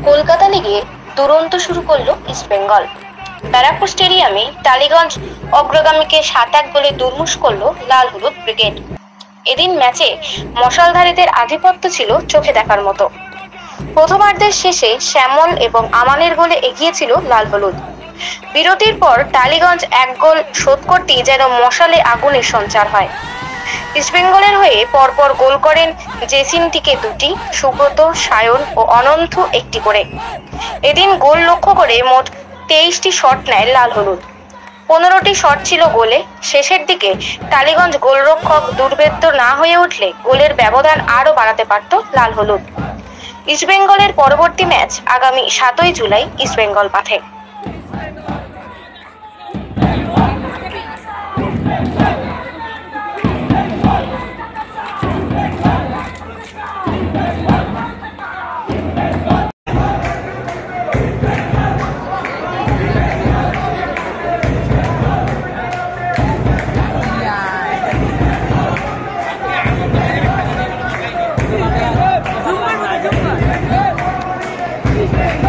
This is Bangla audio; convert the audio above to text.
কলকাতা লিগে দুরন্ত শুরু করলো ইস্টবেঙ্গল। ব্যারাকপুর স্টেডিয়ামে টালিগঞ্জ অগ্রগামীকে 7-1 গোলে দুর্মুশ করলো লাল হলুদ ব্রিগেড। এদিন ম্যাচে মশালধারীদের আধিপত্য ছিল চোখে দেখার মতো। প্রথমার্ধের শেষে শ্যামল এবং আমানের গোলে এগিয়ে ছিল লাল হলুদ। বিরতির পর টালিগঞ্জ 1 গোল শোধ করতেই যেন মশালে আগুনের সঞ্চার হয়। ইস্টবেঙ্গলের হয়ে পরপর গোল করেন জেসিনটিকে 2টি, সুব্রত, সায়ন ও অনন্ত 1টি করে। এদিন গোল লক্ষ্য করে মোট 23টি শট নেয় লাল হলুদ। 15টি শট ছিল গোলে। শেষের দিকে টালিগঞ্জ গোলরক্ষক দুর্ভেদ্য না হয়ে উঠলে গোলের ব্যবধান আরও বাড়াতে পারত লাল হলুদ। ইস্টবেঙ্গলের পরবর্তী ম্যাচ আগামী 7ই জুলাই ইস্টবেঙ্গল মাঠে। Yeah.